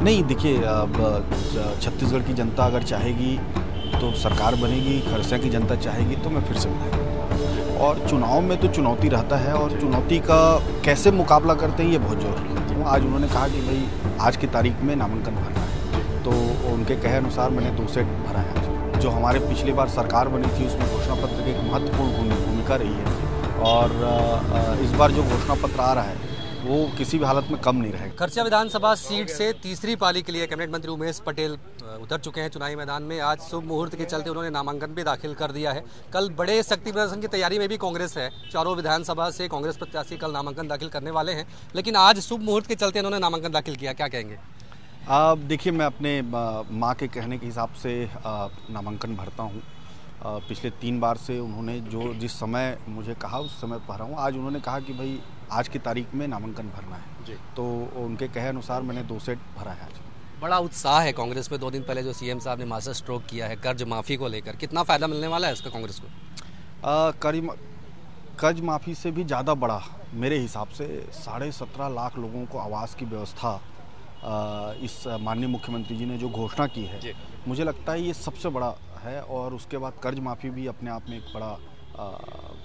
नहीं देखिए, अब छत्तीसगढ़ की जनता अगर चाहेगी तो सरकार बनेगी, खरसिया की जनता चाहेगी तो मैं फिर से विधायक बनूंगा। और चुनाव में तो चुनौती रहता है और चुनौती का कैसे मुकाबला करते हैं ये बहुत जरूरी है। आज उन्होंने कहा कि भाई आज की तारीख में नामांकन भरना है, तो उनके कहे अनुसार मैंने 2 सेट भरा है। जो हमारे पिछली बार सरकार बनी थी उसमें घोषणा पत्र की एक महत्वपूर्ण भूमिका रही है और इस बार जो घोषणा पत्र आ रहा है वो किसी भी हालत में कम नहीं रहेगा। खरसिया विधानसभा सीट से तीसरी पाली के लिए कैबिनेट मंत्री उमेश पटेल उतर चुके हैं चुनावी मैदान में। आज शुभ मुहूर्त के चलते उन्होंने नामांकन भी दाखिल कर दिया है। कल बड़े शक्ति प्रदर्शन की तैयारी में भी कांग्रेस है। चारों विधानसभा से कांग्रेस प्रत्याशी कल नामांकन दाखिल करने वाले हैं, लेकिन आज शुभ मुहूर्त के चलते उन्होंने नामांकन दाखिल किया, क्या कहेंगे? देखिए, मैं अपने माँ के कहने के हिसाब से नामांकन भरता हूँ। पिछले 3 बार से उन्होंने जिस समय मुझे कहा उस समय भरा हूँ। आज उन्होंने कहा कि भाई आज की तारीख में नामांकन भरना है जी। तो उनके कहे अनुसार मैंने 2 सेट भरा है। आज बड़ा उत्साह है कांग्रेस में। 2 दिन पहले जो सीएम साहब ने मास्टर स्ट्रोक किया है कर्ज माफ़ी को लेकर, कितना फ़ायदा मिलने वाला है इसका कांग्रेस को? कर्ज माफ़ी से भी ज़्यादा बड़ा मेरे हिसाब से 17.5 लाख लोगों को आवास की व्यवस्था इस माननीय मुख्यमंत्री जी ने जो घोषणा की है, मुझे लगता है ये सबसे बड़ा है। और उसके बाद कर्ज माफ़ी भी अपने आप में एक बड़ा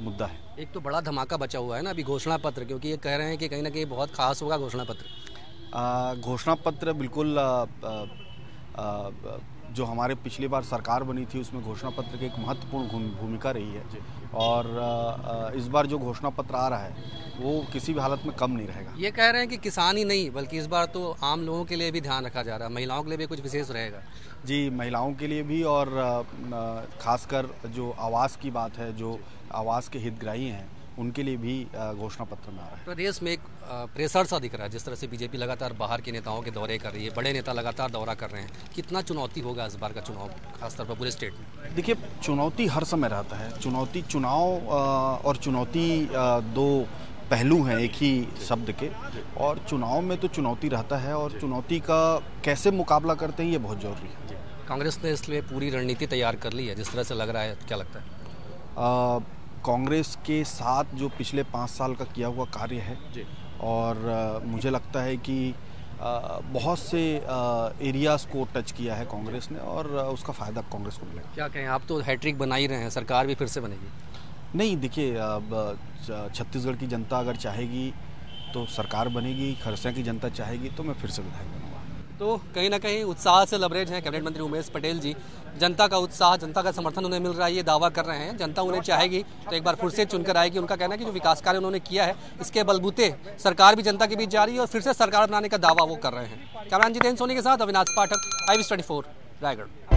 मुद्दा है। एक तो बड़ा धमाका बचा हुआ है ना अभी घोषणा पत्र, क्योंकि ये कह रहे हैं कि कहीं ना कहीं बहुत खास होगा घोषणा पत्र। घोषणा पत्र बिल्कुल जो हमारे पिछली बार सरकार बनी थी उसमें घोषणा पत्र की एक महत्वपूर्ण भूमिका रही है और इस बार जो घोषणा पत्र आ रहा है वो किसी भी हालत में कम नहीं रहेगा। ये कह रहे हैं कि किसान ही नहीं बल्कि इस बार तो आम लोगों के लिए भी ध्यान रखा जा रहा है, महिलाओं के लिए भी कुछ विशेष रहेगा। जी, महिलाओं के लिए भी और खासकर जो आवास की बात है, जो आवास के हितग्राही हैं उनके लिए भी घोषणा पत्र में आ रहा है। प्रदेश में एक प्रेशर सा दिख रहा है, जिस तरह से बीजेपी लगातार बाहर के नेताओं के दौरे कर रही है, बड़े नेता लगातार दौरा कर रहे हैं। कितना चुनौती होगा इस बार का चुनाव खासतौर पर पूरे स्टेट में? देखिए, चुनौती हर समय रहता है। चुनाव और चुनौती 2 पहलू हैं एक ही शब्द के, और चुनाव में तो चुनौती रहता है और चुनौती का कैसे मुकाबला करते हैं ये बहुत जरूरी है। कांग्रेस ने इसलिए पूरी रणनीति तैयार कर ली है जिस तरह से लग रहा है, क्या लगता है? कांग्रेस के साथ जो पिछले 5 साल का किया हुआ कार्य है जी। और मुझे लगता है कि बहुत से एरियाज़ को टच किया है कांग्रेस ने और उसका फ़ायदा कांग्रेस को मिलेगा। क्या कहें, आप तो हैट्रिक बना ही रहे हैं, सरकार भी फिर से बनेगी? नहीं देखिए, अब छत्तीसगढ़ की जनता अगर चाहेगी तो सरकार बनेगी, खरसिया की जनता चाहेगी तो मैं फिर से विधायक बनूंगा। तो कहीं ना कहीं उत्साह से लबरेज हैं कैबिनेट मंत्री उमेश पटेल जी। जनता का उत्साह, जनता का समर्थन उन्हें मिल रहा है, ये दावा कर रहे हैं। जनता उन्हें चाहेगी तो एक बार फिर से चुनकर आएगी। उनका कहना है कि जो विकास कार्य उन्होंने किया है इसके बलबूते सरकार भी जनता के बीच जा रही है और फिर से सरकार बनाने का दावा वो कर रहे हैं। कैमरामैन जितेंद्र सोनी के साथ अविनाश पाठक, IVS 24 रायगढ़।